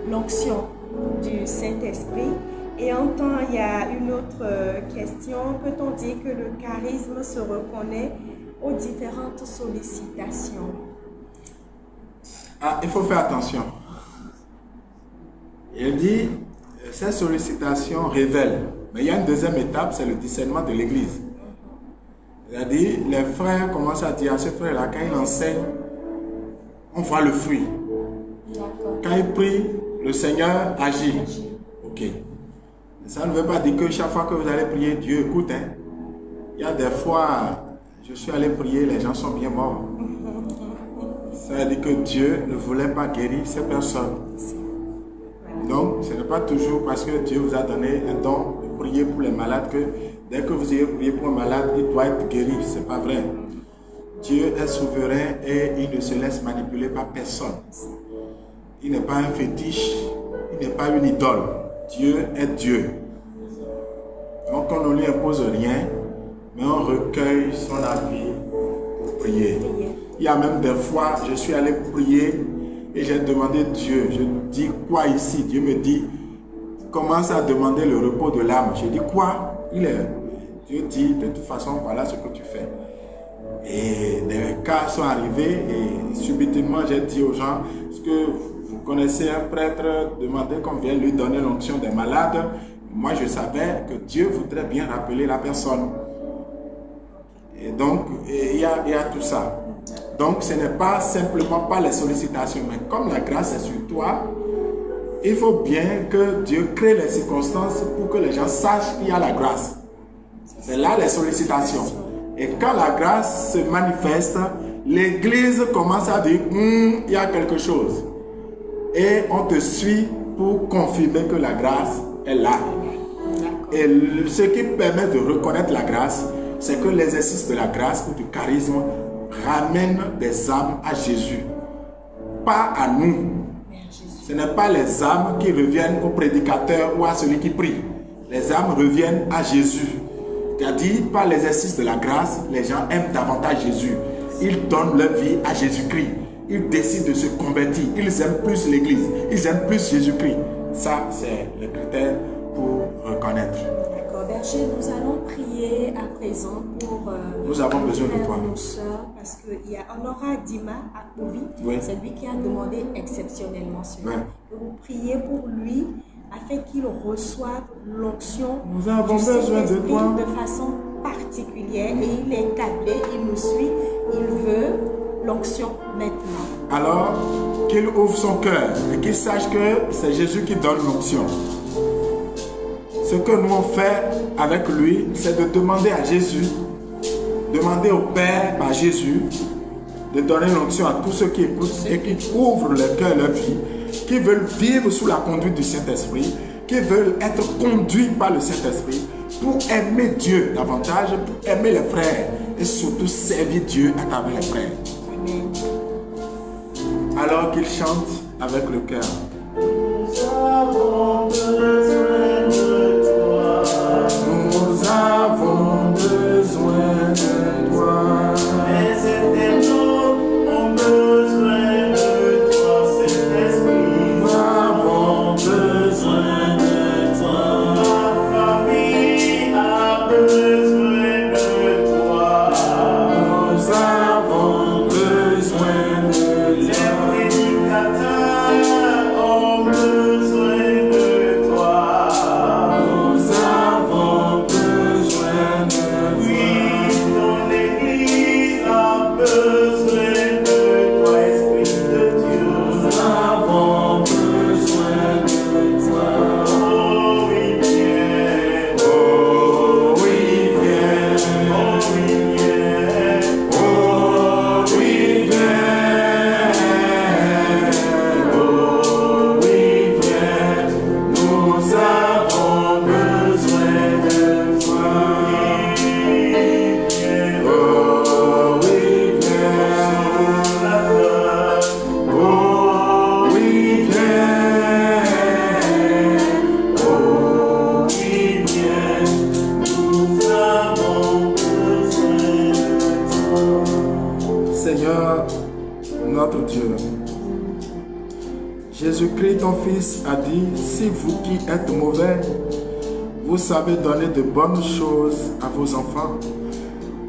L'onction du Saint-Esprit. Et en temps, il y a une autre question. Peut-on dire que le charisme se reconnaît aux différentes sollicitations? Ah, il faut faire attention. Il dit, ces sollicitations révèlent. Mais il y a une deuxième étape, c'est le discernement de l'Église. C'est-à-dire, les frères commencent à dire à ce frère-là, quand il enseigne, on voit le fruit. Quand il prie, le Seigneur agit. Ok. Ça ne veut pas dire que chaque fois que vous allez prier, Dieu écoute. Hein. Il y a des fois, je suis allé prier, les gens sont bien morts. Ça veut dire que Dieu ne voulait pas guérir ces personnes. Donc, ce n'est pas toujours parce que Dieu vous a donné un don de prier pour les malades que dès que vous ayez prié pour un malade, il doit être guéri. Ce n'est pas vrai. Dieu est souverain et il ne se laisse manipuler par personne. Il n'est pas un fétiche, il n'est pas une idole. Dieu est Dieu. Donc on ne lui impose rien, mais on recueille son avis pour prier. Il y a même des fois, je suis allé prier et j'ai demandé Dieu, je dis quoi ici? Dieu me dit, commence à demander le repos de l'âme. Je dis quoi? Dieu dit, de toute façon, voilà ce que tu fais. Et des cas sont arrivés et subitement j'ai dit aux gens, est-ce que vous connaissez un prêtre, demandez qu'on vienne lui donner l'onction des malades. Moi je savais que Dieu voudrait bien rappeler la personne. Et donc il y a tout ça. Donc ce n'est pas simplement pas les sollicitations, mais comme la grâce est sur toi, il faut bien que Dieu crée les circonstances pour que les gens sachent qu'il y a la grâce. C'est là les sollicitations. Et quand la grâce se manifeste, l'Église commence à dire, il y a quelque chose. Et on te suit pour confirmer que la grâce est là. Et ce qui permet de reconnaître la grâce, c'est que l'exercice de la grâce ou du charisme ramène des âmes à Jésus, pas à nous. Ce n'est pas les âmes qui reviennent au prédicateur ou à celui qui prie. Les âmes reviennent à Jésus. C'est-à-dire, par l'exercice de la grâce, les gens aiment davantage Jésus. Ils donnent leur vie à Jésus-Christ. Ils décident de se convertir. Ils aiment plus l'Église. Ils aiment plus Jésus-Christ. Ça, c'est le critère pour reconnaître. D'accord, berger, nous allons prier à présent pour nous avons besoin de toi. Nos sœurs, parce qu'on aura Dima à Ovi, oui. C'est lui qui a demandé exceptionnellement cela. Oui. Que vous priez pour lui afin qu'il reçoive l'onction nous avons besoin de toi de façon particulière. Et il est câblé, il nous suit, il veut l'onction maintenant. Alors, qu'il ouvre son cœur et qu'il sache que c'est Jésus qui donne l'onction. Ce que nous on fait avec lui, c'est de demander à Jésus, demander au Père par Jésus, de donner l'onction à tous ceux qui écoutent et qui ouvrent leur cœur, leur vie, qui veulent vivre sous la conduite du Saint-Esprit, qui veulent être conduits par le Saint-Esprit pour aimer Dieu davantage, pour aimer les frères et surtout servir Dieu à travers les frères. Amen. Alors qu'ils chantent avec le cœur. Nous avons besoin de toi. Nous avons besoin de toi. Les éternels ont besoin de toi, Saint-Esprit. Nous avons besoin de toi. Ma famille a besoin de toi. Nous avons besoin de Les toi. prédicateurs ont besoin de toi. Nous avons besoin de Oui, ton Église a besoin de toi, Esprit de Dieu. Nous avons besoin de toi. Oh oui, viens. Oh oui, viens. Oh oui, viens. Oh oui, viens. Oh oui, viens. Nous avons besoin de toi. Oh oui, viens. Oh oui, viens. Oh oui, viens. Nous avons besoin de toi. Seigneur, notre Dieu, Jésus-Christ, ton Fils, a dit, si vous qui êtes mauvais, vous savez donner de bonnes choses à vos enfants,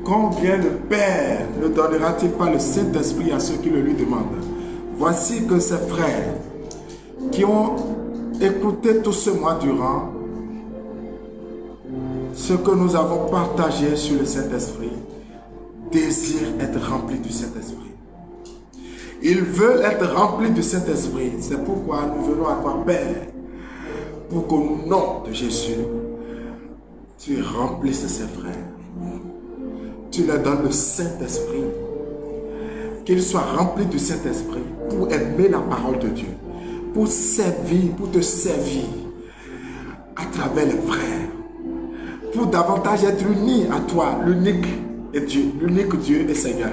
combien le Père ne donnera-t-il pas le Saint-Esprit à ceux qui le lui demandent? Voici que ces frères qui ont écouté tout ce mois durant ce que nous avons partagé sur le Saint-Esprit, désirent être remplis du Saint-Esprit. Ils veulent être remplis du Saint-Esprit. C'est pourquoi nous venons à toi, Père, pour qu'au nom de Jésus, tu remplisses ces frères. Tu leur donnes le Saint-Esprit. Qu'ils soient remplis du Saint-Esprit pour aimer la parole de Dieu, pour servir, pour te servir à travers les frères, pour davantage être unis à toi, l'unique Dieu et Seigneur.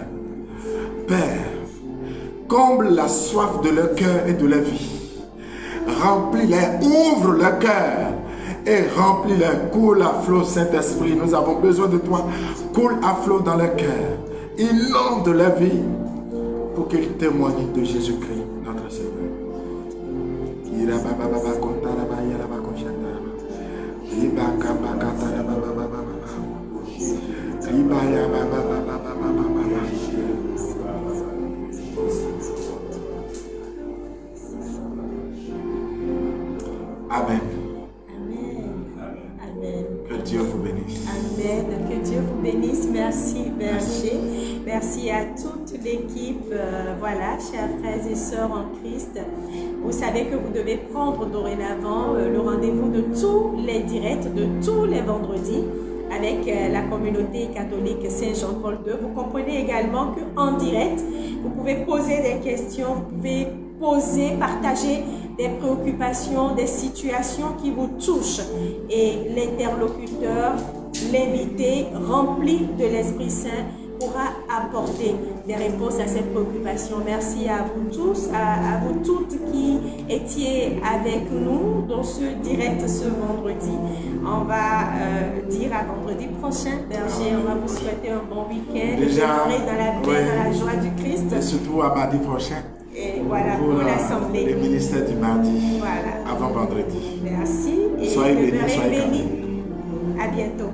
Père, comble la soif de leur cœur et de leur vie. Remplis-les, ouvre leur cœur et remplis-les. Coule à flot, Saint-Esprit. Nous avons besoin de toi. Coule à flot dans leur cœur. Inonde leur vie pour qu'ils témoignent de Jésus-Christ, notre Seigneur. Amen. Amen. Que Dieu vous bénisse. Amen. Que Dieu vous bénisse. Merci, berger. Merci à toute l'équipe. Voilà, chers frères et sœurs en Christ. Vous savez que vous devez prendre dorénavant le rendez-vous de tous les directs, de tous les vendredis avec la communauté catholique Saint-Jean-Paul II. Vous comprenez également qu'en direct, vous pouvez poser des questions, vous pouvez poser, partager des préoccupations, des situations qui vous touchent. Et l'interlocuteur, l'invité, rempli de l'Esprit Saint, pourra apporter des réponses à ces préoccupations. Merci à vous tous, à vous toutes qui étiez avec nous dans ce direct ce vendredi. On va dire à vendredi prochain, berger, on va vous souhaiter un bon week-end. Déjà, Demeurer dans la paix, dans la joie du Christ. Et surtout à mardi prochain. Et voilà pour l'Assemblée. Le ministère du mardi. Voilà. Avant vendredi. Merci. Et Soyez bénis, demeurez soyez bénis. À bientôt.